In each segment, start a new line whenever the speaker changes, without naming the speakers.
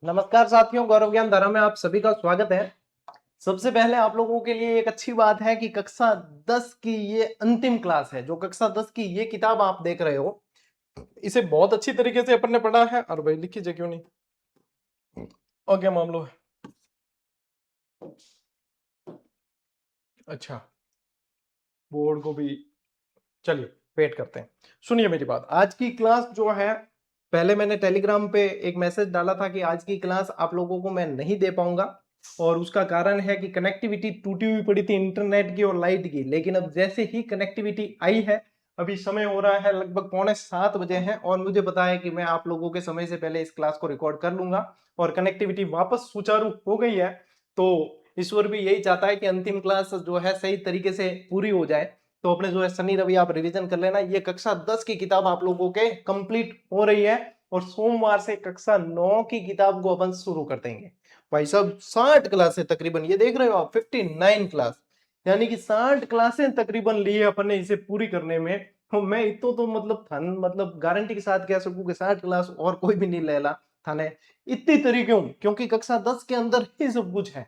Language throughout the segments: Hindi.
नमस्कार साथियों, गौरव ज्ञान धारा में आप सभी का स्वागत है। सबसे पहले आप लोगों के लिए एक अच्छी बात है कि कक्षा 10 की ये अंतिम क्लास है। जो कक्षा 10 की ये किताब आप देख रहे हो, इसे बहुत अच्छी तरीके से अपन ने पढ़ा है। और भाई लिख कीजिए, क्यों नहीं, और क्या मामला है। अच्छा, बोर्ड को भी चलिए वेट करते हैं। सुनिए मेरी बात, आज की क्लास जो है, पहले मैंने टेलीग्राम पे एक मैसेज डाला था कि आज की क्लास आप लोगों को मैं नहीं दे पाऊंगा, और उसका कारण है कि कनेक्टिविटी टूटी हुई पड़ी थी इंटरनेट की और लाइट की। लेकिन अब जैसे ही कनेक्टिविटी आई है, अभी समय हो रहा है लगभग 6:45 बजे है, और मुझे पता है कि मैं आप लोगों के समय से पहले इस क्लास को रिकॉर्ड कर लूंगा और कनेक्टिविटी वापस सुचारू हो गई है। तो ईश्वर भी यही चाहता है कि अंतिम क्लास जो है सही तरीके से पूरी हो जाए। तो अपने जो है शनि रवि आप रिवीजन कर लेना। ये कक्षा 10 की किताब आप लोगों के कंप्लीट हो रही है, और सोमवार से कक्षा 9 की किताब को अपन शुरू कर देंगे। भाई साहब 60 क्लासें तकरीबन, ये देख रहे हो आप, 59 क्लास, यानी कि 60 क्लासें तकरीबन लिए अपन ने इसे पूरी करने में। तो मैं इतो तो मतलब गारंटी के साथ कह सकूं कि 60 क्लास और कोई भी नहीं लेला थाने इतनी तरीके, क्योंकि कक्षा 10 के अंदर ही सब कुछ है।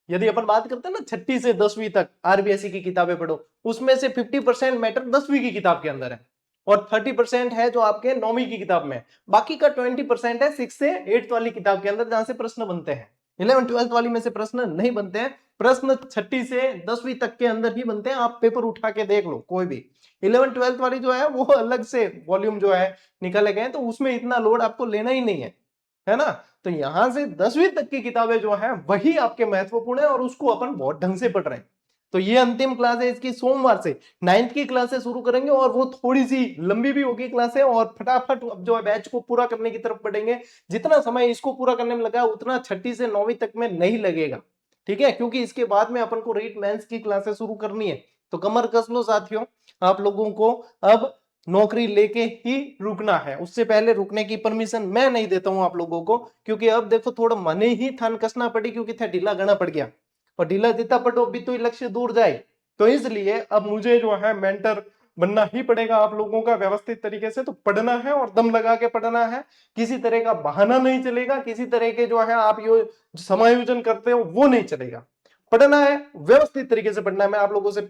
यदि अपन बात करते हैं ना, 6ठी से 10वीं तक आरबीएसई की किताबें पढ़ो, उसमें से 50% मैटर 10वीं की किताब के अंदर है, और 30% है जो आपके 9वीं की किताब में। बाकी का 20% है 6 से 8th वाली किताब के अंदर, जहां से प्रश्न बनते हैं। 11 12th वाली में से प्रश्न नहीं बनते हैं। प्रश्न 6ठी से 10वीं तक के अंदर ही बनते हैं। आप पेपर उठा के देख लो कोई भी। 11 12th वाली जो है वो अलग से वॉल्यूम जो है निकाले गए, तो उसमें इतना लोड आपको लेना ही नहीं है ना। तो यहां से 10वीं तक की किताबें जो है वही आपके महत्वपूर्ण है, और उसको अपन बहुत ढंग से पढ़ रहे हैं। तो ये अंतिम क्लास है इसकी। सोमवार से 9th की क्लासेस शुरू करेंगे, और वो थोड़ी सी लंबी भी होगी क्लासें, और फटाफट अब जो है बैच को पूरा करने की तरफ बढ़ेंगे। जितना समय इसको पूरा करने में लगा उतना 6ठी से 9वीं तक में नहीं लगेगा, ठीक है, क्योंकि इसके बाद में अपन को रीट मेंस की क्लासेस शुरू करनी है। तो कमर कस लो साथियों, आप लोगों को अब नौकरी लेके ही रुकना है। उससे पहले रुकने की परमिशन मैं नहीं देता हूं आप लोगों को, क्योंकि अब देखो थोड़ा मने ही थान कसना पड़ी, क्योंकि था ढीला गना पड़ गया, और ढीला जितना पड़ो भी तो लक्ष्य दूर जाए। तो इसलिए अब मुझे जो है मेंटर बनना ही पड़ेगा आप लोगों का व्यवस्थित तरीके से। तो पढ़ना है और दम लगा के पढ़ना है, किसी तरह का बहाना नहीं चलेगा, किसी तरह के जो है आप यो समायोजन करते हो वो नहीं चलेगा। पढ़ना है, व्यवस्थित तरीके से पढ़ना है। मैं आप लोगों से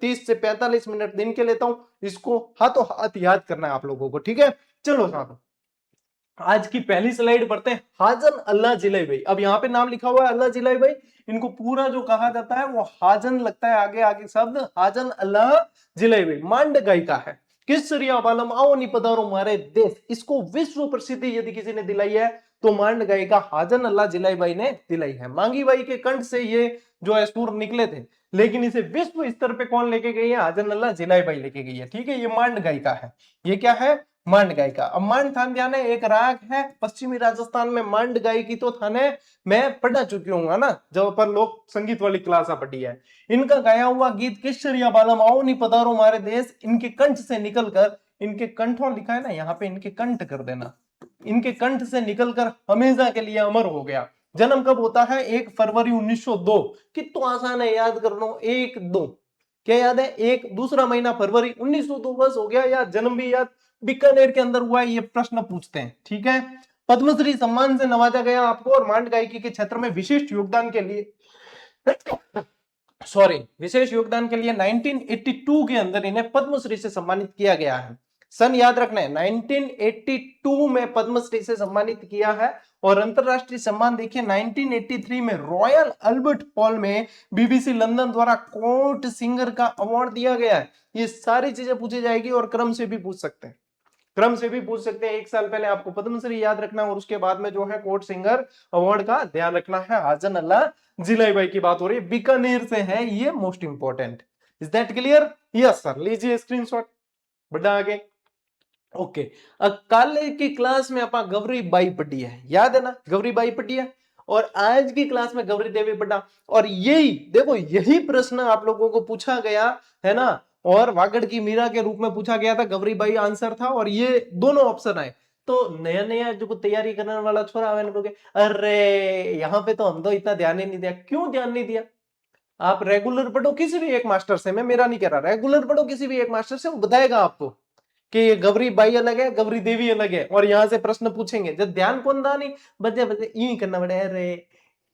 30 से 45 मिनट दिन के लेता हूं, इसको हाथों हाथ याद करना है आप लोगों को, ठीक है। चलो साहब, आज की पहली स्लाइड पढ़ते हैं। हाजन अल्लाह जिलाई भाई, अब यहाँ पे नाम लिखा हुआ है अल्लाह जिलाई भाई, इनको पूरा जो कहा जाता है वो हाजन लगता है, आगे आगे शब्द हाजन अल्लाह जिलाई भाई। मांड गायिका है। किस सरिया बालम आओ नी पधारो मारे देश, इसको विश्व प्रसिद्धि यदि किसी ने दिलाई है तो मांड गायिका हाजन अल्लाह जिलाई भाई ने दिलाई है। मांगी बाई के कंठ से ये जो है सुर निकले थे, लेकिन इसे विश्व स्तर पे कौन लेके गई है? हाजन अल्लाह जिलाई भाई लेके गई है, ठीक है। ये मांड गायिका है। ये क्या है? मांड गायिका। अब मांड थान ध्यान है, एक राग है पश्चिमी राजस्थान में। मांड गायिकी तो थाने मैं पढ़ा चुकी हूँ ना, जब पर लोक संगीत वाली क्लास पढ़ी है। इनका गाया हुआ गीत केसरिया बालम आओ नी पधारो मारे देश, इनके कंठ से निकलकर, इनके कंठों लिखा है ना यहाँ पे, इनके कंठ कर देना, इनके कंठ से निकलकर हमेशा के लिए अमर हो गया। जन्म कब होता है? 1 फरवरी 1902। कितना आसान है, याद कर लो, 1 2, क्या याद है? एक दूसरा महीना फरवरी 1902, बस हो गया याद। जन्म भी याद, बीकानेर के अंदर हुआ है। ये प्रश्न पूछते हैं, ठीक है। पद्मश्री सम्मान से नवाजा गया आपको, और मांड गायिकी के क्षेत्र में विशिष्ट योगदान के लिए विशेष योगदान के लिए 1982 के अंदर इन्हें पद्मश्री से सम्मानित किया गया है। सन याद रखना है, 1982 में पद्मश्री से सम्मानित किया है। और अंतरराष्ट्रीय सम्मान देखिए, 1983 में रॉयल अल्बर्ट हॉल में बीबीसी लंदन द्वारा कोर्ट सिंगर का अवार्ड दिया गया है। ये सारी चीजें पूछी जाएगी, और क्रम से भी पूछ सकते हैं, क्रम से भी पूछ सकते हैं। 1 साल पहले आपको पद्मश्री याद रखना, और उसके बाद में जो है कोर्ट सिंगर अवार्ड का ध्यान रखना है। हाजन अल्लाह जिलाई भाई की बात हो रही है, बीकानेर से है ये, most important. Is that clear? Yes sir, लीजिए स्क्रीनशॉट, बढ़ा आगे। ओके, कल की क्लास में अपना गौरी बाई पढ़ी है, याद है ना, गौरी बाई पढ़ी है। और आज की क्लास में गौरी देवी पढ़ा, और यही देखो, यही प्रश्न आप लोगों को पूछा गया है ना, और वागड़ की मीरा के रूप में पूछा गया था। गौरी बाई आंसर था, और ये दोनों ऑप्शन आए। तो नया नया जो तैयारी करने वाला छोरा है, अरे यहाँ पे तो हम तो इतना ध्यान ही नहीं दिया। क्यों ध्यान नहीं दिया? आप रेगुलर पढ़ो किसी भी एक मास्टर से, मैं मेरा नहीं कह रहा, रेगुलर पढ़ो किसी भी एक मास्टर से, वो बताएगा आपको कि ये गौरी बाई अलग है, गौरी देवी अलग है, और यहां से प्रश्न पूछेंगे जब ध्यान कौन था नहीं, बच्चे बच्चे यूं करना पड़े, अरे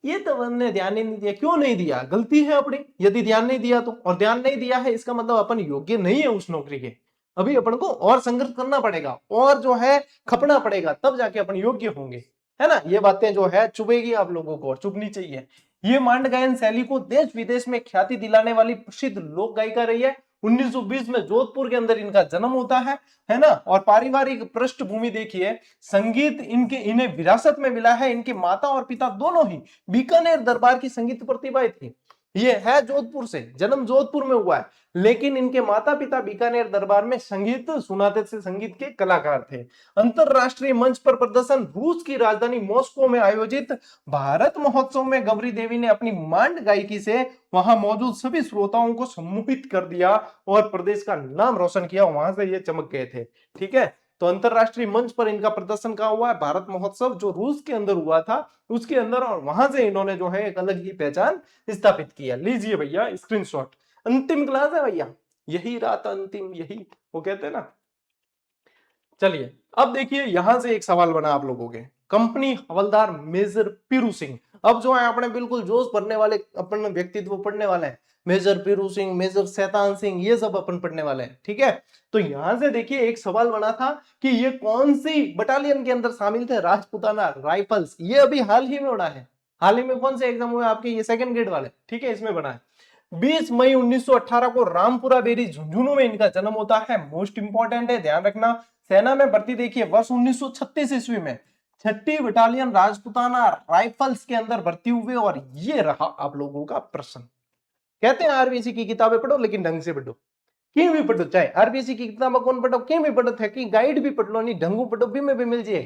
ये तो हमने ध्यान ही नहीं दिया। क्यों नहीं दिया? गलती है अपनी, यदि ध्यान नहीं दिया तो। और ध्यान नहीं दिया है इसका मतलब अपन योग्य नहीं है उस नौकरी के। अभी अपन को और संघर्ष करना पड़ेगा और जो है खपना पड़ेगा, तब जाके अपन योग्य होंगे, है ना। ये बातें जो है चुभेगी आप लोगों को और चुभनी चाहिए। ये मांड गायन शैली को देश विदेश में ख्याति दिलाने वाली प्रसिद्ध लोक गायिका रही है। 1920 में जोधपुर के अंदर इनका जन्म होता है ना। और पारिवारिक पृष्ठभूमि देखिए, संगीत इन्हें विरासत में मिला है। इनके माता और पिता दोनों ही बीकानेर दरबार की संगीत प्रतिभाएं थी। ये है जोधपुर से, जन्म जोधपुर में हुआ है, लेकिन इनके माता पिता बीकानेर दरबार में संगीत सुनाते थे, संगीत के कलाकार थे। अंतरराष्ट्रीय मंच पर प्रदर्शन, रूस की राजधानी मॉस्को में आयोजित भारत महोत्सव में गौरी देवी ने अपनी मांड गायकी से वहां मौजूद सभी श्रोताओं को सम्मोहित कर दिया और प्रदेश का नाम रोशन किया। वहां से ये चमक गए थे, ठीक है। तो अंतरराष्ट्रीय मंच पर इनका प्रदर्शन कहाँ हुआ है? भारत महोत्सव जो रूस के अंदर हुआ था उसके अंदर, और वहां से इन्होंने जो है एक अलग ही पहचान स्थापित किया। लीजिए भैया स्क्रीनशॉट। अंतिम क्लास है भैया, यही रात अंतिम, यही वो कहते हैं ना। चलिए अब देखिए यहां से एक सवाल बना आप लोगों के, कंपनी हवलदार मेजर पीरू सिंह। अब जो है अपने बिल्कुल जोश भरने वाले अपन व्यक्तित्व पढ़ने वाले हैं, मेजर पीरू सिंह, मेजर शैतान सिंह, ये सब अपन पढ़ने वाले हैं, ठीक है। तो यहां से देखिए एक सवाल बना था कि ये कौन सी बटालियन के अंदर शामिल थे? राजपुताना राइफल्स। ये अभी हाल ही में बना है, हाल ही में कौन से एग्जाम हुए आपके? ये सेकंड ग्रेड वाले, ठीक है, इसमें बना है। 20 मई 1918 को रामपुरा बेरी झुंझुनू में इनका जन्म होता है। मोस्ट इंपॉर्टेंट है, ध्यान रखना। सेना में भर्ती देखिए वर्ष 1936 ईस्वी में 6ठी बटालियन राजपुताना राइफल्स के अंदर भर्ती हुए। और ये रहा आप लोगों का प्रश्न। कहते हैं आरबीसी की किताबें पढ़ो लेकिन ढंग से पढ़ो, क्यों भी पढ़ो, चाहे आरबीसी की किताबें कौन पढ़ो, क्यों भी पढ़ो थे कि गाइड भी पढ़ लो, नहीं ढंगू पढ़ो भी में भी मिल जाए,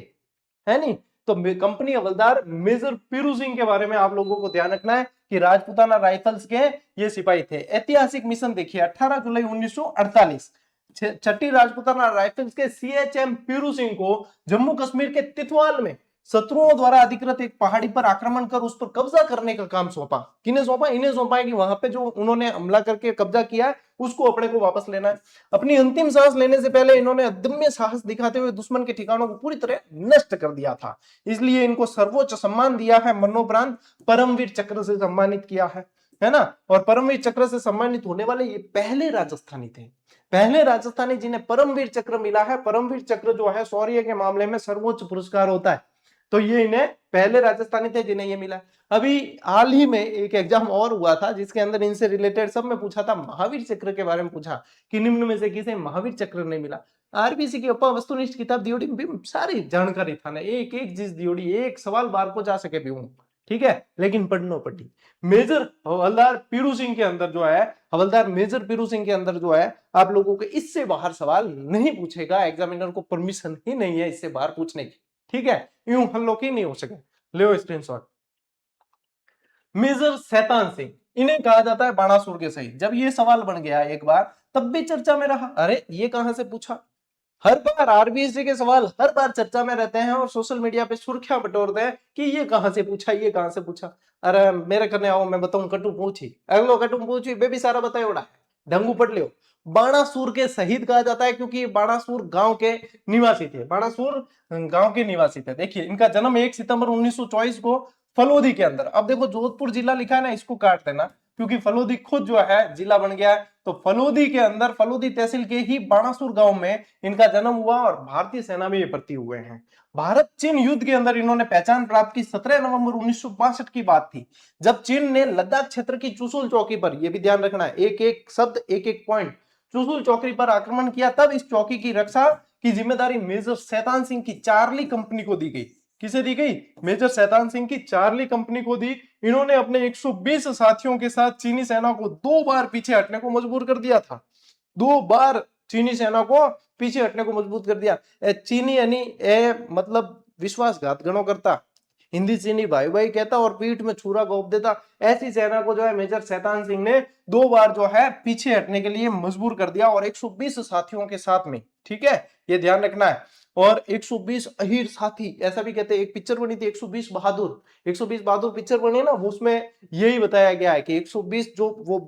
है नहीं। तो कंपनी हवलदार मेजर पीरू सिंह के बारे में आप लोगों को ध्यान रखना है कि राजपुताना राइफल्स के ये सिपाही थे। ऐतिहासिक मिशन देखिए 18 जुलाई 1948, 6ठी राजपुताना राइफल्स के सीएचएम पीरू सिंह को जम्मू कश्मीर के तितवाल में शत्रुओं द्वारा अधिकृत एक पहाड़ी पर आक्रमण कर उस पर कब्जा करने का काम सौंपा। किन्हें सौंपा? इन्हें सौंपा है कि वहां पे जो उन्होंने हमला करके कब्जा किया है उसको अपने को वापस लेना है। अपनी अंतिम सांस लेने से पहले इन्होंने अदम्य साहस दिखाते हुए दुश्मन के ठिकानों को पूरी तरह नष्ट कर दिया था। इसलिए इनको सर्वोच्च सम्मान दिया है, मरणोपरांत परमवीर चक्र से सम्मानित किया है ना। और परमवीर चक्र से सम्मानित होने वाले ये पहले राजस्थानी थे, पहले राजस्थानी जिन्हें परमवीर चक्र मिला है। परमवीर चक्र जो है शौर्य के मामले में सर्वोच्च पुरस्कार होता है, तो ये इन्हें पहले राजस्थानी थे जिन्हें ये मिला। अभी हाल ही में एक एग्जाम और हुआ था जिसके अंदर इनसे रिलेटेड सब में पूछा था, महावीर चक्र के बारे में पूछा कि निम्न में से किसे महावीर चक्र नहीं मिला। आरबीसी की अपा वस्तुनिष्ठ किताब दियोड़ी में सारी जानकारी था ना, एक एक चीज दियोड़ी, एक सवाल बार को जा सके भी हूं, ठीक है, लेकिन पढ़नो पड़ी। मेजर हवलदार पीरू सिंह के अंदर जो है, हवलदार मेजर पीरू सिंह के अंदर जो है आप लोगों के इससे बाहर सवाल नहीं पूछेगा, एग्जामिनर को परमिशन ही नहीं है इससे बाहर पूछने की, ठीक है, यूं हल्लो की नहीं हो सके। ले स्क्रीनशॉट। मेजर शैतान सिंह, इन्हें कहा जाता है बाणासुर के शहीद। जब ये सवाल बन गया एक बार तब भी चर्चा में रहा, अरे ये कहां से पूछा। हर बार आरबीएससी के सवाल हर बार चर्चा में रहते हैं और सोशल मीडिया पे सुर्खियां बटोरते हैं कि ये कहां से पूछा, ये कहां से पूछा। अरे मेरे करने आओ, मैं बताऊं कटु पूछी, अगलो कटु पूछी, बेबी सारा बताए उड़ा ढंगू पढ़ लियो। बाणासुर के शहीद कहा जाता है क्योंकि बाणासुर गांव के निवासी थे, बाणासुर गांव के निवासी थे। देखिए इनका जन्म 1 सितंबर 1924 को फलोदी के अंदर। अब देखो जोधपुर जिला लिखा है ना, इसको काट देना क्योंकि फलोदी खुद जो है जिला बन गया है। तो फलोदी के अंदर, फलोदी तहसील के ही बाणासुर गांव में इनका जन्म हुआ और भारतीय सेना में ये भर्ती हुए हैं। भारत चीन युद्ध के अंदर इन्होंने पहचान प्राप्त की। 17 नवंबर 1962 की बात थी जब चीन ने लद्दाख क्षेत्र की चुशुल चौकी पर, यह भी ध्यान रखना है, एक एक शब्द एक एक पॉइंट, चुशुल चौकी पर आक्रमण किया। तब इस चौकी की रक्षा की जिम्मेदारी मेजर शैतान सिंह की चार्ली कंपनी को दी गई। किसे दी गई? मेजर शैतान सिंह की चार्ली कंपनी को दी। इन्होंने अपने 120 साथियों के साथ चीनी सेना को 2 बार पीछे हटने को मजबूर कर दिया था। 2 बार चीनी सेना को पीछे हटने को मजबूर कर दिया। चीनी यानी मतलब विश्वासघात गणों करता, हिंदी चीनी भाई भाई कहता और पीठ में छुरा घोंप देता। ऐसी सेना को जो है मेजर शैतान सिंह ने 2 बार जो है पीछे हटने के लिए मजबूर कर दिया और 120 साथियों के साथ में, ठीक है, ये ध्यान रखना है। और 120 अहीर साथी ऐसा भी कहते हैं। एक पिक्चर बनी थी 120 बहादुर, 120 बहादुर पिक्चर बनी है ना, उसमें यही बताया गया है कि 120 जो वो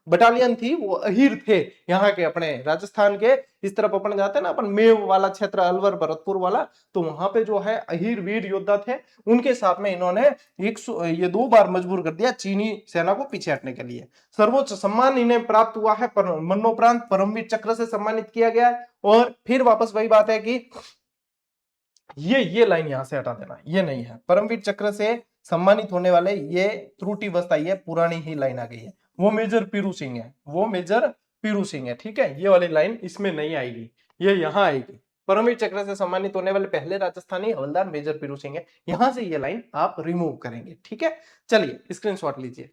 बटालियन थी वो अहीर थे यहाँ के अपने राजस्थान के इस तरफ अपन जाते हैं ना, अपन मेव वाला क्षेत्र, अलवर भरतपुर वाला, तो वहां पे जो है अहीर वीर योद्धा थे, उनके साथ में इन्होंने ये 2 बार मजबूर कर दिया चीनी सेना को पीछे हटने के लिए। सर्वोच्च सम्मान इन्हें प्राप्त हुआ है, मरणोपरांत परमवीर चक्र से सम्मानित किया गया है। और फिर वापस वही बात है कि ये लाइन यहां से हटा देना, ये नहीं है। परमवीर चक्र से सम्मानित होने वाले ये त्रुटि बस्ता, ये पुरानी ही लाइन आ गई है, वो मेजर पीरू सिंह है, वो मेजर पीरू सिंह है, ठीक है। ये वाली लाइन इसमें नहीं आएगी, ये यहां आएगी। परमवीर चक्र से सम्मानित होने वाले पहले राजस्थानी हवलदार मेजर पीरू सिंह है, यहां से ये लाइन आप रिमूव करेंगे, ठीक है। चलिए स्क्रीनशॉट लीजिए।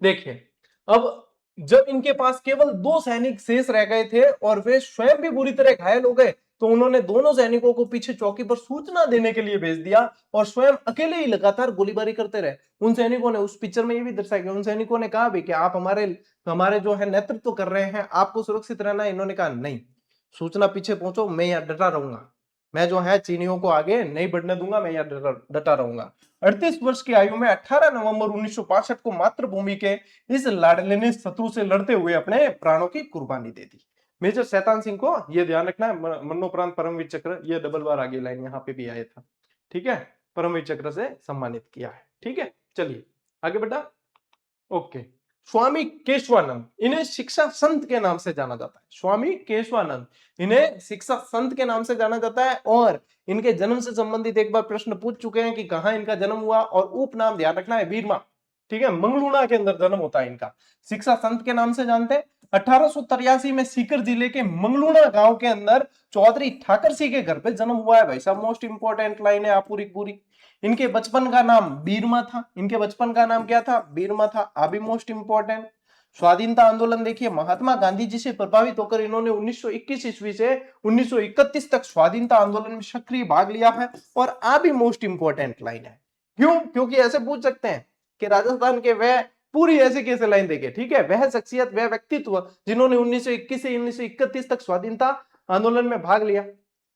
देखिए अब जब इनके पास केवल 2 सैनिक शेष रह गए थे और वे स्वयं भी बुरी तरह घायल हो गए, तो उन्होंने दोनों सैनिकों को पीछे चौकी पर सूचना देने के लिए भेज दिया और स्वयं अकेले ही लगातार गोलीबारी करते रहे। उन सैनिकों ने, उस पिक्चर में ये भी दर्शाया गया, उन सैनिकों ने कहा भी कि आप हमारे जो है नेतृत्व कर रहे हैं, आपको सुरक्षित रहना है। इन्होंने कहा नहीं, सूचना पीछे पहुंचो, मैं यहाँ डटा रहूंगा, मैं जो है चीनियों को आगे नहीं बढ़ने दूंगा, मैं यहाँ डटा रहूंगा। 38 वर्ष की आयु में 18 नवंबर 1965 को मातृभूमि के इस लाडले ने शत्रु से लड़ते हुए अपने प्राणों की कुर्बानी दे दी। मेजर शैतान सिंह को ये ध्यान रखना है, मरणोपरांत परमवीर चक्र, ये डबल बार आगे लाइन यहाँ पे भी आया था, ठीक है। परमवीर चक्र से सम्मानित किया है, ठीक है। चलिए आगे बेटा, ओके। स्वामी केशवानंद, इन्हें शिक्षा संत के नाम से जाना जाता है। स्वामी केशवानंद, इन्हें शिक्षा संत के नाम से जाना जाता है। और इनके जन्म से संबंधित एक बार प्रश्न पूछ चुके हैं कि कहां इनका जन्म हुआ, और उपनाम ध्यान रखना है बीरमा, ठीक है, मंगलूना के अंदर जन्म होता है इनका। शिक्षा संत के नाम से जानते हैं। 1883 में सीकर जिले के मंगलूना गांव के अंदर चौधरी ठाकर सिंह के घर पे जन्म हुआ है। भाई साहब मोस्ट इंपोर्टेंट लाइन है आप पूरी पूरी। इनके बचपन का नाम बीरमा था, इनके बचपन का नाम क्या था, बीरमा था। अभी मोस्ट इंपोर्टेंट स्वाधीनता आंदोलन देखिए, महात्मा गांधी जी से प्रभावित होकर इन्होंने 1921 ईस्वी से 1931 तक स्वाधीनता आंदोलन में सक्रिय भाग लिया है। और अभी मोस्ट इंपोर्टेंट लाइन है, क्यों, क्योंकि ऐसे पूछ सकते हैं कि राजस्थान के वह पूरी ऐसे कैसे लाइन देखे, ठीक है, वह शख्सियत, वह व्यक्तित्व जिन्होंने 1921 से 1931 तक स्वाधीनता आंदोलन में भाग लिया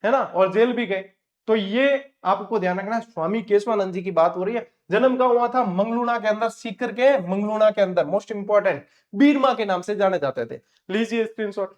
है ना, और जेल भी गए। तो ये आपको ध्यान रखना है, स्वामी केशवानंद जी की बात हो रही है। जन्म कहां हुआ था, मंगलूना के अंदर, सीकर के मंगलूना के अंदर, मोस्ट इंपोर्टेंट बीरमा के नाम से जाने जाते थे। लीजिए स्क्रीनशॉट।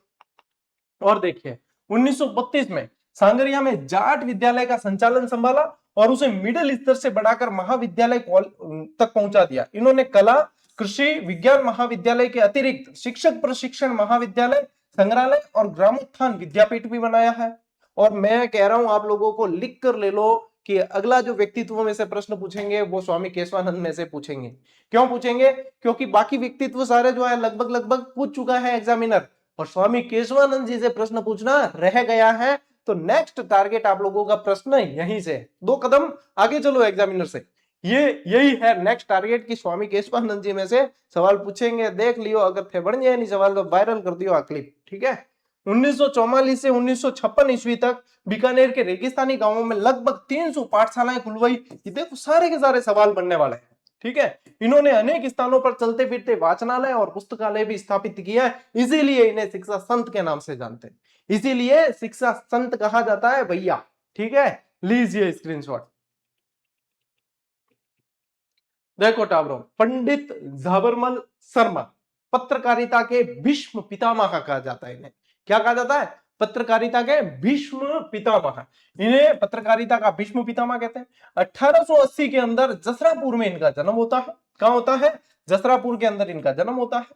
और देखिए 1932 में सांगरिया में जाट विद्यालय का संचालन संभाला और उसे मिडिल स्तर से बढ़ाकर महाविद्यालय तक पहुंचा दिया। इन्होंने कला, कृषि विज्ञान महाविद्यालय के अतिरिक्त शिक्षक प्रशिक्षण महाविद्यालय, संग्रहालय और ग्रामोत्थान विद्यापीठ भी बनाया है। और मैं कह रहा हूं आप लोगों को लिख कर ले लो कि अगला जो व्यक्तित्व में से प्रश्न पूछेंगे वो स्वामी केशवानंद में से पूछेंगे। क्यों पूछेंगे, क्योंकि बाकी व्यक्तित्व सारे जो है लगभग लगभग पूछ चुका है एग्जामिनर, और स्वामी केशवानंद जी से प्रश्न पूछना रह गया है। तो नेक्स्ट टारगेट आप लोगों का प्रश्न यहीं से 2 कदम आगे चलो एग्जामिनर से, ये यही है नेक्स्ट टारगेट कि स्वामी केशवानंद जी में से सवाल पूछेंगे। देख लियो, अगर थे बढ़ जाए नहीं सवाल तो वायरल कर दियो क्लिप, ठीक है। 1944 से 1956 ईस्वी तक बीकानेर के रेगिस्तानी गांवों में लगभग 300 पाठशालाएं खुलवाई। ये देखो सारे के सारे सवाल बनने वाले हैं, ठीक है। इन्होंने अनेक स्थानों पर चलते फिरते वाचनालय और पुस्तकालय भी स्थापित किया है, इसीलिए इन्हें शिक्षा संत के नाम से जानते हैं, इसीलिए शिक्षा संत कहा जाता है भैया, ठीक है। लीजिए स्क्रीनशॉट। देखो टाबरो, पंडित झाबरमल शर्मा पत्रकारिता के भीष्म पितामह कहा जाता है इन्हें। क्या कहा जाता है, पत्रकारिता के भीष्म पितामह। इन्हें पत्रकारिता का भीष्म पितामह कहते हैं। 1880 के अंदर जसरापुर में इनका जन्म होता है। कहां होता है, जसरापुर के अंदर इनका जन्म होता है।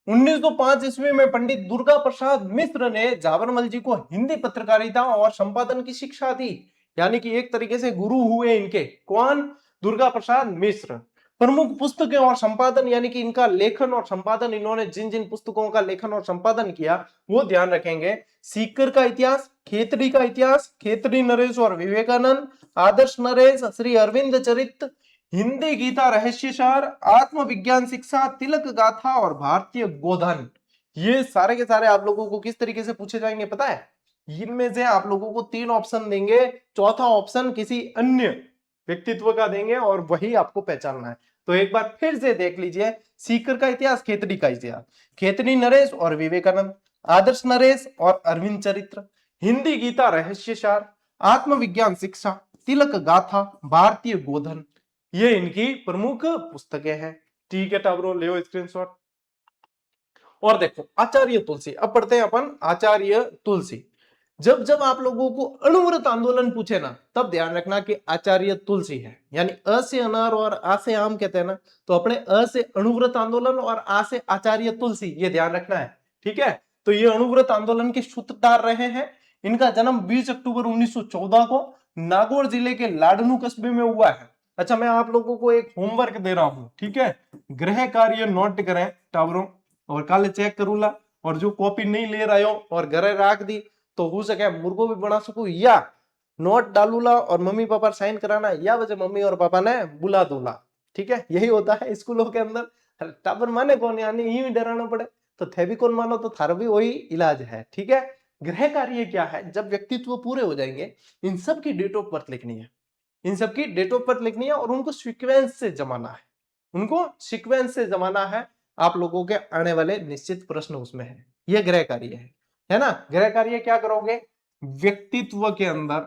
1905 ईस्वी में पंडित दुर्गा प्रसाद मिश्र ने झाबरमल जी को हिंदी पत्रकारिता और संपादन की शिक्षा दी, यानी कि एक तरीके से गुरु हुए इनके। कौन, दुर्गा प्रसाद मिश्र। प्रमुख पुस्तकें और संपादन, यानी कि इनका लेखन और संपादन, इन्होंने जिन जिन पुस्तकों का लेखन और संपादन किया वो ध्यान रखेंगे। सीकर का इतिहास, खेतड़ी का इतिहास, खेतड़ी नरेश और विवेकानंद, आदर्श नरेश, श्री अरविंद चरित्र, हिंदी गीता रहस्यसार, आत्मविज्ञान शिक्षा, तिलक गाथा और भारतीय गोधन। ये सारे के सारे आप लोगों को किस तरीके से पूछे जाएंगे पता है, इनमें से आप लोगों को 3 ऑप्शन देंगे, चौथा ऑप्शन किसी अन्य व्यक्तित्व का देंगे और वही आपको पहचानना है। तो एक बार फिर से देख लीजिए, सीकर का इतिहास, खेतड़ी का इतिहास, खेतड़ी नरेश और विवेकानंद, आदर्श नरेश और अरविंद चरित्र, हिंदी गीता रहस्यसार, आत्मविज्ञान शिक्षा, तिलक गाथा, भारतीय गोधन, ये इनकी प्रमुख पुस्तकें हैं। ठीक है टाबरो, ले स्क्रीनशॉट। और देखो आचार्य तुलसी, अब पढ़ते हैं अपन आचार्य तुलसी। जब जब आप लोगों को अणुव्रत आंदोलन पूछे ना, तब ध्यान रखना कि आचार्य तुलसी है, यानी अ से अनार और आ से आम कहते हैं ना, तो अपने अ से अणुव्रत आंदोलन और आ से आचार्य तुलसी, ये ध्यान रखना है। ठीक है, तो ये अणुव्रत आंदोलन के सूत्रधार रहे हैं। इनका जन्म 20 अक्टूबर 1914 को नागौर जिले के लाडनू कस्बे में हुआ है। अच्छा, मैं आप लोगों को एक होमवर्क दे रहा हूं, ठीक है, गृह कार्य नोट करें टावरों, और कल चेक करूंगा, और जो कॉपी नहीं ले रहे हो और घरे रख दी तो हो सके मुर्गो भी बना सकूं, या नोट डालूला और मम्मी पापा साइन कराना, या वजह मम्मी और पापा ने बुला दूला। ठीक है, यही होता है स्कूलों के अंदर। टाबर माने कौन, यानी यूं डराना पड़े, तो थे भी कौन मानो तो थारा भी वही इलाज है। ठीक है, गृह कार्य क्या है, जब व्यक्तित्व पूरे हो जाएंगे, इन सब की डेट ऑफ बर्थ लिखनी है, इन सब की डेट ऑफ बर्थ लिखनी है, और उनको सीक्वेंस से जमाना है, उनको सीक्वेंस से जमाना है। आप लोगों के आने वाले निश्चित प्रश्न उसमें है, यह गृह कार्य है ना। गृह कार्य क्या करोगे, व्यक्तित्व के अंदर,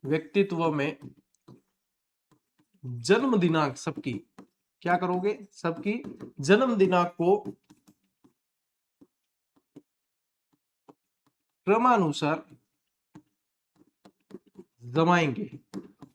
व्यक्तित्व में जन्म दिनांक सबकी, क्या करोगे, सबकी जन्म दिनांक को क्रमानुसार जमाएंगे।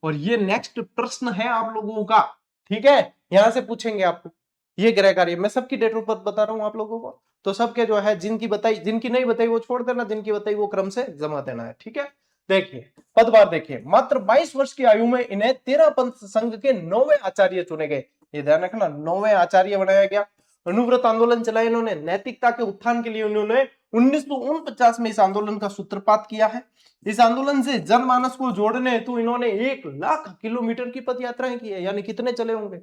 और ये नेक्स्ट प्रश्न है आप लोगों का, ठीक है, यहां से पूछेंगे आपको। ये गृह कार्य मैं सबकी डेट ऑफ बर्थ बता रहा हूं आप लोगों को, तो सबके जो है, जिनकी बताई, जिनकी नहीं बताई वो छोड़ देना, जिनकी बताई वो क्रम से जमा देना है। ठीक है, देखिए पदभार देखिए, मात्र 22 वर्ष की आयु में इन्हें 13 पंथ संघ के 9वें आचार्य चुने गए। ये ध्यान रखना, 9वें आचार्य बनाया गया। अनुव्रत आंदोलन चलाया इन्होंने, नैतिकता के उत्थान के लिए उन्होंने 1949 में इस आंदोलन का सूत्रपात किया है। इस आंदोलन से जनमानस को जोड़ने हेतु इन्होंने 1 लाख किलोमीटर की पद यात्राएं की है, यानी कितने चले होंगे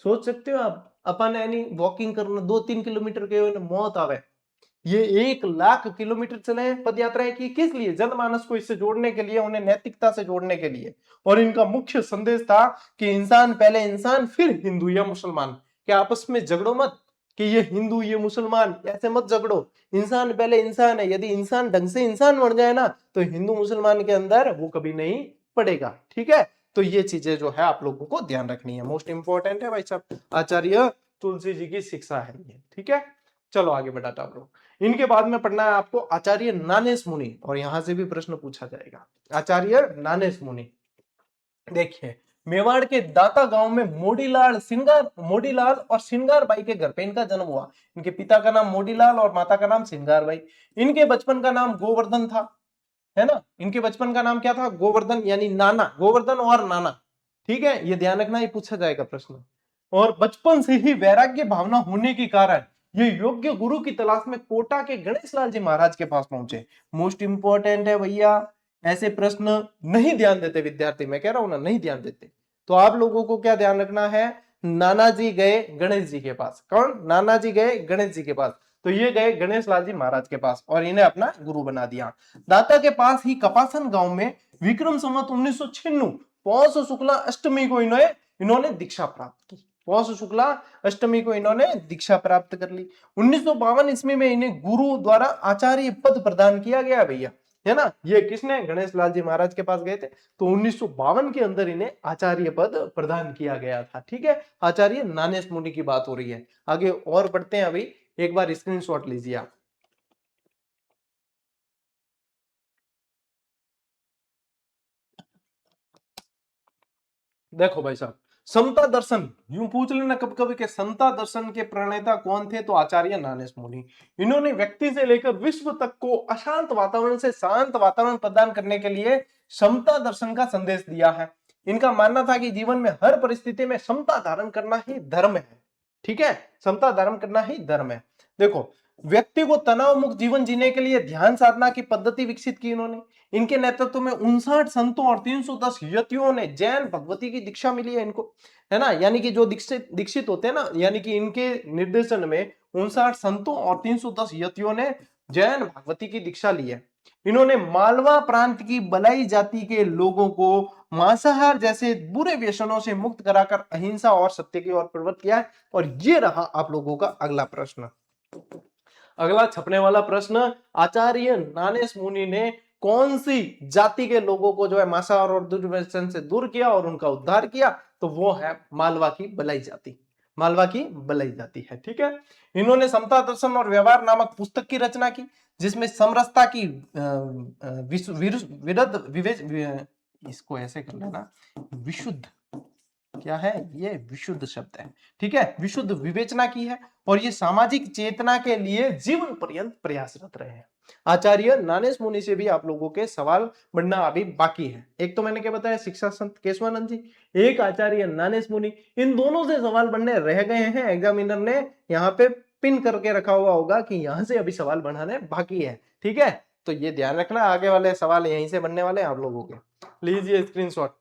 सोच सकते हो आप। अपन यानी वॉकिंग करना 2-3 किलोमीटर के मौत आवे, ये 1 लाख किलोमीटर चले पद यात्राएं की, किस लिए, जनमानस को इससे जोड़ने के लिए, उन्हें नैतिकता से जोड़ने के लिए। और इनका मुख्य संदेश था कि इंसान पहले इंसान फिर हिंदू या मुसलमान, कि आपस में झगड़ो मत कि ये हिंदू ये मुसलमान, ऐसे मत झगड़ो, इंसान पहले इंसान है। यदि इंसान ढंग से इंसान बन जाए ना, तो हिंदू मुसलमान के अंदर वो कभी नहीं पड़ेगा। ठीक है, तो ये चीजें जो है आप लोगों को ध्यान रखनी है, मोस्ट इंपॉर्टेंट है भाई साहब, आचार्य तुलसी जी की शिक्षा है ये। ठीक है, चलो आगे बढ़ाता हूं। इनके बाद में पढ़ना है आपको आचार्य नानेस मुनि, और यहां से भी प्रश्न पूछा जाएगा। आचार्य नानेस मुनि, देखिए मेवाड़ के दाता गांव में मोडीलाल और सिंगार बाई के घर पे इनका जन्म हुआ। इनके पिता का नाम मोडीलाल और माता का नाम सिंगार बाई। इनके बचपन का नाम गोवर्धन था, है ना, इनके बचपन का नाम क्या था, गोवर्धन, यानी नाना, गोवर्धन और नाना। ठीक है, ये ध्यान रखना, ये पूछा जाएगा प्रश्न। और बचपन से ही वैराग्य भावना होने के कारण ये योग्य गुरु की तलाश में कोटा के गणेश लाल जी महाराज के पास पहुंचे। मोस्ट इंपॉर्टेंट है भैया, ऐसे प्रश्न नहीं ध्यान देते विद्यार्थी, मैं कह रहा हूं ना, नहीं ध्यान देते। तो आप लोगों को क्या ध्यान रखना है, नाना जी गए गणेश जी के पास। कौन, नाना जी गए गणेश जी के पास, तो ये गए गणेश लाल जी महाराज के पास और इन्हें अपना गुरु बना दिया। दाता के पास ही कपासन गांव में विक्रम संवत 1996 पौष शुक्ला अष्टमी को इन्होंने दीक्षा प्राप्त की। पौष शुक्ला अष्टमी को इन्होंने दीक्षा प्राप्त कर ली। 1952 ईस्वी में इन्हें गुरु द्वारा आचार्य पद प्रदान किया गया भैया, है ना। ये किसने, गणेश लाल जी महाराज के पास गए थे, तो 1952 के अंदर इन्हें आचार्य पद प्रदान किया गया था। ठीक है, आचार्य नानेस मुनि की बात हो रही है। आगे और बढ़ते हैं, अभी एक बार स्क्रीनशॉट लीजिए आप। देखो भाई साहब, समता दर्शन यूं पूछ लेना कब कभी के, समता दर्शन के प्रणेता कौन थे, तो आचार्य नानेस मुनि। इन्होंने व्यक्ति से लेकर विश्व तक को अशांत वातावरण से शांत वातावरण प्रदान करने के लिए समता दर्शन का संदेश दिया है। इनका मानना था कि जीवन में हर परिस्थिति में समता धारण करना ही धर्म है। ठीक है, समता धारण करना ही धर्म है। देखो, व्यक्ति को तनाव मुक्त जीवन जीने के लिए ध्यान साधना की पद्धति विकसित की इन्होंने। इनके नेतृत्व में 59 संतों और 310 यतियों ने जैन भगवती की दीक्षा मिली है इनको, है ना, यानी कि जो दीक्षित दीक्षित होते हैं ना, यानी कि इनके निर्देशन में 59 संतों और 310 यतियों ने जैन भगवती की दीक्षा ली है। इन्होंने मालवा प्रांत की बलाई जाति के लोगों को मांसाहार जैसे बुरे व्यसनों से मुक्त कराकर अहिंसा और सत्य की ओर प्रवृत्त किया है। और ये रहा आप लोगों का अगला प्रश्न, अगला छपने वाला प्रश्न, आचार्य नानेस मुनि ने कौन सी जाति के लोगों को जो है मांसाहार और दुर्व्यसन से दूर किया और उनका उद्धार किया, तो वो है मालवा की बलाई जाति। मालवा की बलई जाती है। ठीक है, इन्होंने समता दर्शन और व्यवहार नामक पुस्तक की रचना की, जिसमें समरसता की विरुद्ध विवेक, इसको ऐसे कर लेना, विशुद्ध, क्या है ये, विशुद्ध शब्द है। ठीक है, विशुद्ध विवेचना की है, और ये सामाजिक चेतना के लिए जीवन पर्यंत प्रयासरत रहे हैं। आचार्य ज्ञानेश मुनि से भी आप लोगों के सवाल बनना अभी बाकी है। एक तो मैंने क्या बताया, शिक्षा संत केशवानंद जी, एक आचार्य ज्ञानेश मुनि, इन दोनों से सवाल बनने रह गए हैं। एग्जामिनर ने यहाँ पे पिन करके रखा हुआ होगा कि यहां से अभी सवाल बनाने बाकी है। ठीक है, तो ये ध्यान रखना, आगे वाले सवाल यहीं से बनने वाले हैं आप लोगों के। लीजिए स्क्रीनशॉट।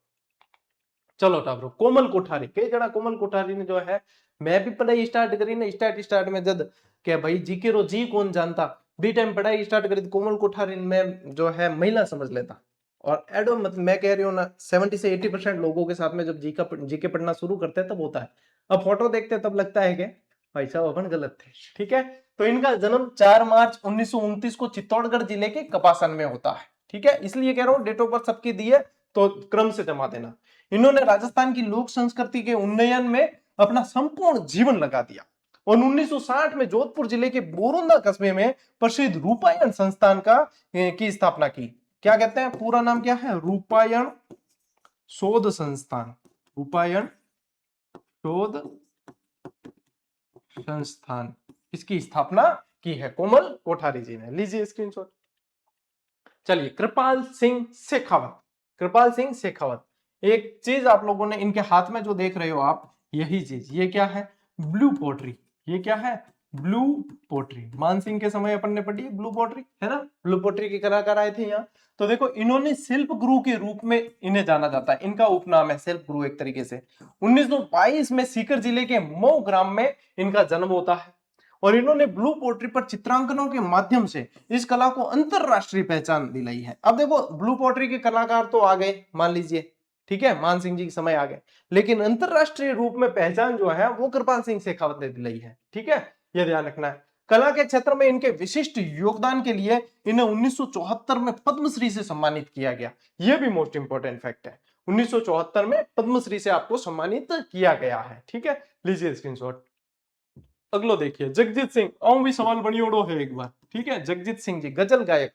चलो टाबरो, कोमल कोठारी, कई जरा कोमल कोठारी ने जो है, मैं भी पढ़ाई स्टार्ट करी ना, स्टार्ट में जब क्या भाई जीके रो जी कौन जानता, बी टाइम पढ़ाई स्टार्ट करी तो कोमल कोठारी में जो है महिला समझ लेता। और एडो मतलब मैं कह रही हूँ ना, 70 से 80% लोगों के साथ में जब जीके पढ़ना शुरू करते हैं तब होता है। अब फोटो देखते हैं तब लगता है कि भाई साहब अपन गलत थे। ठीक है, तो इनका जन्म 4 मार्च 1929 को चित्तौड़गढ़ जिले के कपासन में होता है। ठीक है, इसलिए कह रहा हूँ डेट ऑफ बर्थ सबकी दी है तो क्रम से जमा देना। इन्होंने राजस्थान की लोक संस्कृति के उन्नयन में अपना संपूर्ण जीवन लगा दिया, और 1960 में जोधपुर जिले के बोरंदा कस्बे में प्रसिद्ध रूपायण संस्थान की स्थापना की। क्या कहते हैं, पूरा नाम क्या है, रूपायण शोध संस्थान, रूपायण शोध संस्थान, इसकी स्थापना की है कोमल कोठारी जी ने। लीजिए स्क्रीनशॉट। चलिए, कृपाल सिंह शेखावत, कृपाल सिंह शेखावत, एक चीज आप लोगों ने इनके हाथ में जो देख रहे हो आप, यही चीज, ये क्या है, ब्लू पोट्री, ये क्या है, ब्लू पोट्री। मानसिंह के समय अपन ने पढ़ी ब्लू पोट्री, है ना, ब्लू पोट्री के कलाकार आए थे यहाँ। तो देखो, इन्होंने शिल्प गुरु के रूप में इन्हें जाना जाता है, इनका उपनाम है शिल्प गुरु एक तरीके से। 1922 में सीकर जिले के मऊ ग्राम में इनका जन्म होता है, और इन्होंने ब्लू पोट्री पर चित्रांकनों के माध्यम से इस कला को अंतरराष्ट्रीय पहचान दिलाई है। अब देखो, ब्लू पोट्री के कलाकार तो आ गए मान लीजिए, ठीक है, मान सिंह जी के समय आ गए, लेकिन अंतरराष्ट्रीय रूप में पहचान जो है वो कृपाल सिंह शेखावत ने दिलाई है। ठीक है, यह ध्यान रखना है। कला के क्षेत्र में इनके विशिष्ट योगदान के लिए इन्हें 1974 में पद्मश्री से सम्मानित किया गया। यह भी मोस्ट इंपोर्टेंट फैक्ट है, 1974 में पद्मश्री से आपको सम्मानित किया गया है। ठीक है, लीजिए स्क्रीनशॉट। अगलो देखिए, जगजीत सिंह, आऊं भी सवाल बनी ओढ़ो है एक बार। ठीक है, जगजीत सिंह जी गजल गायक।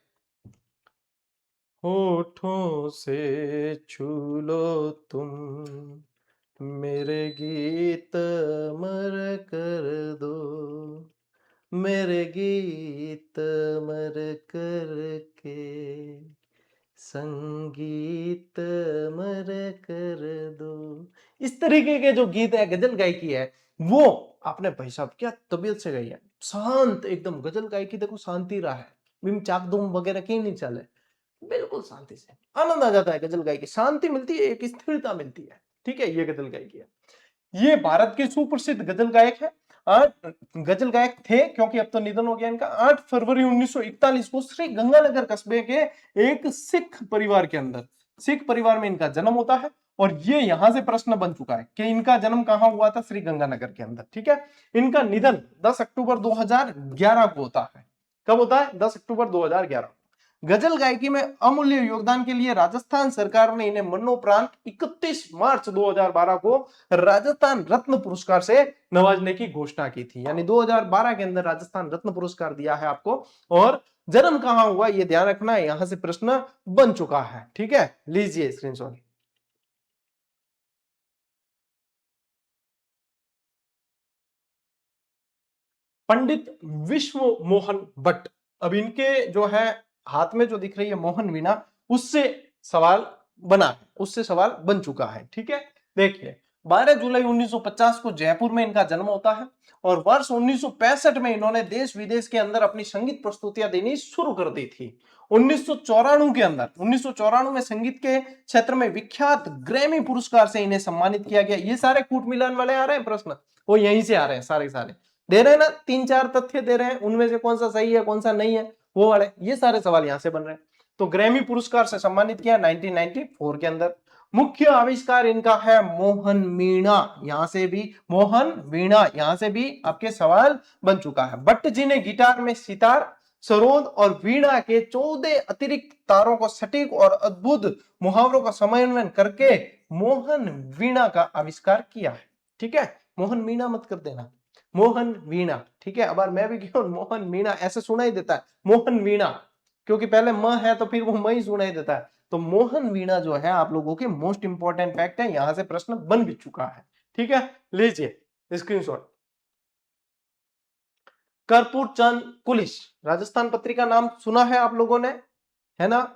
होठों से छू लो तुम मेरे गीत अमर कर दो, मेरे गीत अमर करके संगीत अमर कर दो। इस तरीके के जो गीत है, गजल गायकी है, वो आपने भाई साहब क्या तबीयत से गाई है, शांत एकदम गजल गायकी। देखो शांति रहा है, बिम चाक दुम वगैरह कहीं नहीं चले, बिल्कुल शांति से आनंद आ जाता है। गजल गायकी शांति मिलती है, एक स्थिरता मिलती है। ठीक है, ये गजल गायकी है। ये भारत के सुप्रसिद्ध गजल गायक है, गजल गायक थे क्योंकि अब तो निधन हो गया इनका। 8 फरवरी 1941 को श्री गंगानगर कस्बे के एक सिख परिवार के अंदर, सिख परिवार में इनका जन्म होता है। और ये यहां से प्रश्न बन चुका है कि इनका जन्म कहां हुआ था, श्री गंगानगर के अंदर। ठीक है, इनका निधन 10 अक्टूबर 2011 को होता है। कब होता है, 10 अक्टूबर 2011। गजल गायकी में अमूल्य योगदान के लिए राजस्थान सरकार ने इन्हें मरणोपरांत 31 मार्च 2012 को राजस्थान रत्न पुरस्कार से नवाजने की घोषणा की थी। यानी 2012 के अंदर राजस्थान रत्न पुरस्कार दिया है आपको। और जन्म कहां हुआ ये ध्यान रखना है, यहां से प्रश्न बन चुका है। ठीक है, लीजिए स्क्रीनशॉट। पंडित विश्व मोहन भट्ट। अब इनके जो है हाथ में जो दिख रही है मोहन वीणा, उससे सवाल बना है, उससे सवाल बन चुका है। ठीक है, देखिए 12 जुलाई 1950 को जयपुर में इनका जन्म होता है, और वर्ष 1965 में इन्होंने देश विदेश के अंदर अपनी संगीत प्रस्तुतियां देनी शुरू कर दी थी। 1994 के अंदर, 1994 में संगीत के क्षेत्र में विख्यात ग्रैमी पुरस्कार से इन्हें सम्मानित किया गया। ये सारे कूट मिलान वाले आ रहे हैं प्रश्न, वो यहीं से आ रहे हैं, सारे सारे दे रहे हैं ना, 3-4 तथ्य दे रहे हैं, उनमें से कौन सा सही है कौन सा नहीं है, वो वाले ये सारे सवाल यहां से बन रहे हैं। तो ग्रैमी पुरस्कार से सम्मानित किया 1994 के अंदर। मुख्य आविष्कार इनका है मोहन वीणा, यहां से भी मोहन वीणा, यहां से भी आपके सवाल बन चुका है। भट्ट जी ने गिटार में सितार, सरोद और वीणा के 14 अतिरिक्त तारों को सटीक और अद्भुत मुहावरों का समन्वय करके मोहन वीणा का आविष्कार किया है। ठीक है, मोहन मीणा मत कर देना, मोहन वीणा, ठीक है। अब मैं भी क्यों मोहन मीणा ऐसे सुना ही देता है, मोहन वीणा, क्योंकि पहले म है तो फिर वो म ही सुनाई देता है। तो मोहन वीणा जो है आप लोगों के मोस्ट इंपॉर्टेंट फैक्ट है, यहां से प्रश्न बन भी चुका है, ठीक है। लीजिए स्क्रीनशॉट। कर्पूर चंद कुलिश, राजस्थान पत्रिका नाम सुना है आप लोगों ने, है ना,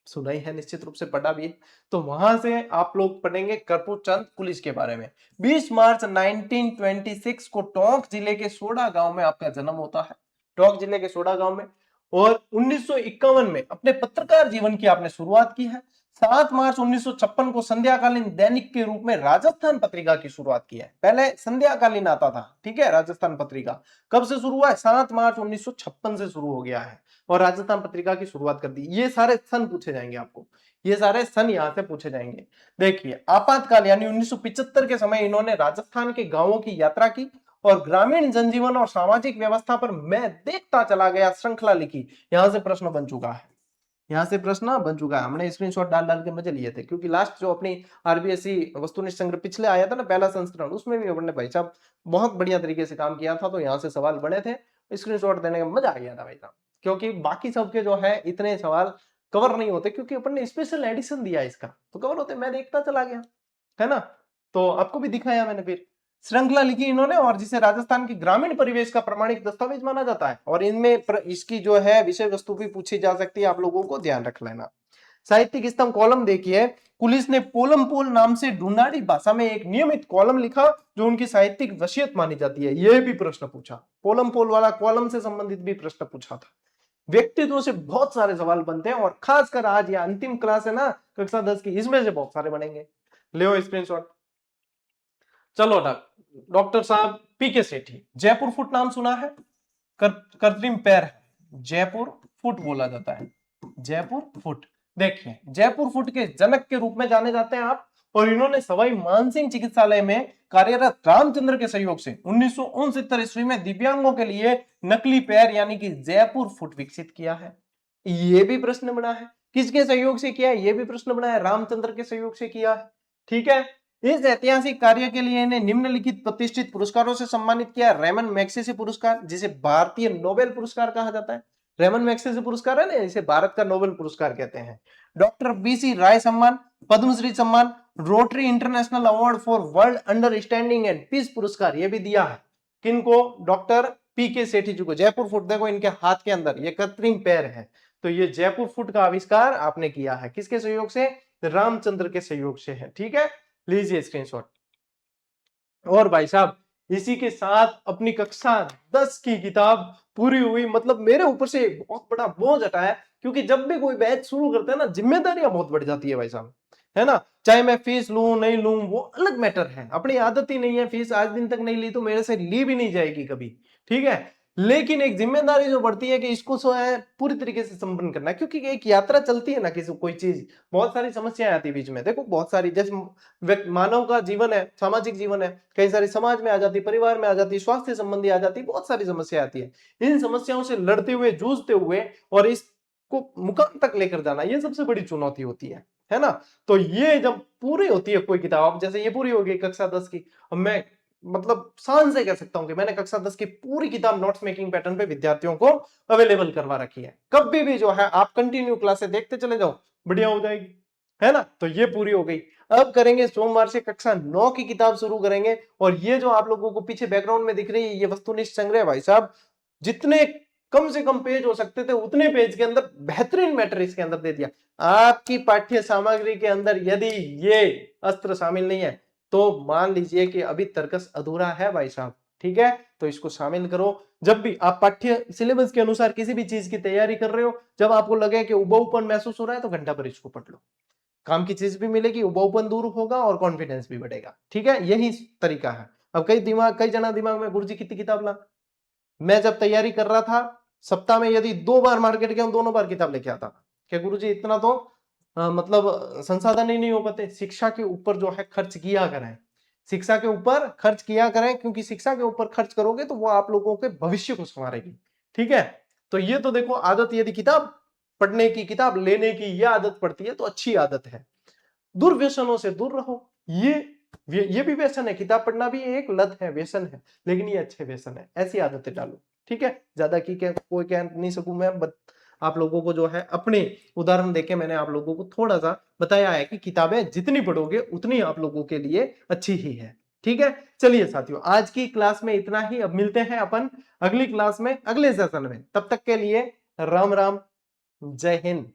सुना ही है निश्चित रूप से, पढ़ा भी है। तो वहां से आप लोग पढ़ेंगे कर्पूर चंद कुलिश के बारे में। 20 मार्च 1926 को टोंक जिले के सोडा गांव में आपका जन्म होता है, टोंक जिले के सोडा गांव में। और 1951 में अपने पत्रकार जीवन की आपने शुरुआत की है। 7 मार्च 1956 को संध्याकालीन दैनिक के रूप में राजस्थान पत्रिका की शुरुआत की है। पहले संध्याकालीन आता था, ठीक है, राजस्थान पत्रिका कब से शुरू हुआ है, 7 मार्च 1956 से शुरू हो गया है और राजस्थान पत्रिका की शुरुआत कर दी। ये सारे सन पूछे जाएंगे आपको, ये सारे सन यहां से पूछे जाएंगे। देखिए आपातकाल यानी 1975 के समय इन्होंने राजस्थान के गांवों की यात्रा की और ग्रामीण जनजीवन और सामाजिक व्यवस्था पर मैं देखता चला गया श्रृंखला लिखी। यहां से प्रश्न बन चुका है, यहां से प्रश्न बन चुका है। हमने स्क्रीनशॉट डाल डाल के मजे लिए थे, क्योंकि लास्ट जो अपनी आरबीएससी वस्तुनिष्ठ संग्रह पिछले आया था ना, पहला संस्करण, उसमें भी अपने भाई साहब बहुत बढ़िया तरीके से काम किया था। तो यहाँ से सवाल बने थे, स्क्रीनशॉट देने का मजा आ गया था भाई साहब, क्योंकि बाकी सबके जो है इतने सवाल कवर नहीं होते, क्योंकि अपन ने स्पेशल एडिशन दिया इसका, तो कवर होते, मैं देखता चला गया, है ना। तो आपको भी दिखाया मैंने। फिर श्रृंखला लिखी इन्होंने, और जिसे राजस्थान के ग्रामीण परिवेश का प्रमाणिक दस्तावेज माना जाता है, और इनमें इसकी जो है विषय वस्तु भी पूछी जा सकती है, आप लोगों को ध्यान रख लेना। साहित्यिक स्तंभ कॉलम देखिए, पुलिस ने पोलम पोल नाम से ढूंढाड़ी भाषा में एक नियमित कॉलम लिखा जो उनकी साहित्यिक वसीयत मानी जाती है। यह भी प्रश्न पूछा, पोलम पोल वाला कॉलम से संबंधित भी प्रश्न पूछा था। व्यक्तित्व से बहुत सारे सवाल बनते हैं, और खासकर आज ये अंतिम क्लास है ना कक्षा 10 की, इसमें से बहुत सारे बनेंगे। ले स्क्रीनशॉट। चलो डॉक्टर साहब पीके सेठी, जयपुर फुट नाम सुना है, कृत्रिम पैर है, जयपुर फुट बोला जाता है, जयपुर फुट। देखिए जयपुर फुट के जनक के रूप में जाने जाते हैं आप, और इन्होंने सवाई मानसिंह चिकित्सालय में कार्यरत रामचंद्र के सहयोग से 1969 ईस्वी में दिव्यांगों के लिए नकली पैर यानी कि जयपुर फुट विकसित किया है। ये भी प्रश्न बना है, किसके सहयोग से किया है, ये भी प्रश्न बना है, रामचंद्र के सहयोग से किया है, ठीक है। इस ऐतिहासिक कार्य के लिए इन्हें निम्नलिखित प्रतिष्ठित पुरस्कारों से सम्मानित किया। रेमन मैग्सेसे पुरस्कार, जिसे भारतीय नोबेल पुरस्कार कहा जाता है, रेमन मैग्सेसे पुरस्कार है ना, इसे भारत का नोबेल पुरस्कार कहते हैं। डॉक्टर बीसी राय सम्मान, पद्मश्री सम्मान, Rotary International award for world understanding and peace पुरस्कार, ये भी दिया है। किनको, डॉक्टर पीके सेठी जी को। जयपुर फुट देखो इनके हाथ के अंदर, ये कृत्रिम पैर है, तो ये जयपुर फुट का आविष्कार आपने किया है, किसके सहयोग से, रामचंद्र के सहयोग से है, ठीक है। लीजिए स्क्रीनशॉट। और भाई साहब इसी के साथ अपनी कक्षा 10 की किताब पूरी हुई, मतलब मेरे ऊपर से एक बहुत बड़ा बोझ हटाया, क्योंकि जब भी कोई बैच शुरू करते हैं ना, जिम्मेदारियां बहुत बढ़ जाती है भाई साहब, है ना। चाहे मैं फीस लूं नहीं लूं वो अलग मैटर है, अपनी आदत ही नहीं है, फीस आज दिन तक नहीं ली तो मेरे से ली भी नहीं जाएगी कभी, ठीक है। लेकिन एक जिम्मेदारी जो बढ़ती है कि इसको जो है पूरी तरीके से संपन्न करना है, क्योंकि एक यात्रा चलती है ना किसी कोई चीज, बहुत सारी समस्याएं आती है बीच में। देखो बहुत सारी, जैसे मानव का जीवन है, सामाजिक जीवन है, कई सारी समाज में आ जाती, परिवार में आ जाती, स्वास्थ्य संबंधी आ जाती, बहुत सारी समस्या आती है। इन समस्याओं से लड़ते हुए, जूझते हुए और इसको मुकाम तक लेकर जाना, ये सबसे बड़ी चुनौती होती है ना। तो ये जब पूरी होती है कोई किताब, जैसे ये पूरी हो गई कक्षा 10 की, अब मैं मतलब शान से कह सकता हूं कि मैंने कक्षा 10 की पूरी किताब नोट्स मेकिंग पैटर्न पे विद्यार्थियों को अवेलेबल करवा रखी है। कभी भी जो है आप कंटिन्यू क्लासे देखते चले जाओ, बढ़िया हो जाएगी, है ना। तो ये पूरी हो गई। अब करेंगे सोमवार से कक्षा 9 की किताब शुरू करेंगे, और ये जो आप लोगों को पीछे बैकग्राउंड में दिख रही है ये वस्तुनिष्ठ संग्रह, भाई साहब जितने कम से कम पेज हो सकते थे उतने पेज के अंदर बेहतरीन मैटर इसके अंदर दे दिया। आपकी पाठ्य सामग्री के अंदर यदि ये अस्त्र शामिल नहीं है तो मान लीजिए कि अभी तर्कस अधूरा है भाई साहब, ठीक है। तो इसको शामिल करो। जब भी आप पाठ्य सिलेबस के अनुसार किसी भी चीज की तैयारी कर रहे हो, जब आपको लगे कि उबाऊपन महसूस हो रहा है तो घंटा भर इसको पढ़ लो, काम की चीज भी मिलेगी, उबाऊपन दूर होगा और कॉन्फिडेंस भी बढ़ेगा, ठीक है। यही तरीका है। अब कई जना दिमाग में गुरुजी कितनी किताब ला, मैं जब तैयारी कर रहा था सप्ताह में यदि 2 बार मार्केट गया, दोनों बार किताब लेके आता था कि गुरुजी इतना तो मतलब संसाधन ही नहीं हो पाते। शिक्षा के ऊपर जो है खर्च किया करें, शिक्षा के ऊपर खर्च किया करें, क्योंकि शिक्षा के ऊपर खर्च करोगे तो वो आप लोगों के भविष्य को संवारेगी, ठीक है। तो ये तो देखो आदत, यदि किताब पढ़ने की, किताब लेने की ये आदत पड़ती है तो अच्छी आदत है। दुर्व्यसनों से दूर रहो, ये ये भी व्यसन है, किताब पढ़ना भी एक लत है, व्यसन है, लेकिन ये अच्छे व्यसन है, ऐसी आदतें डालो। ठीक है, ज्यादा की कोई कह नहीं सकूं मैं, आप लोगों को जो है अपने उदाहरण देके मैंने आप लोगों को थोड़ा सा बताया है कि किताबें जितनी पढ़ोगे उतनी आप लोगों के लिए अच्छी ही है। ठीक है, चलिए साथियों, आज की क्लास में इतना ही। अब मिलते हैं अपन अगली क्लास में, अगले सेशन में। तब तक के लिए राम राम, जय हिंद।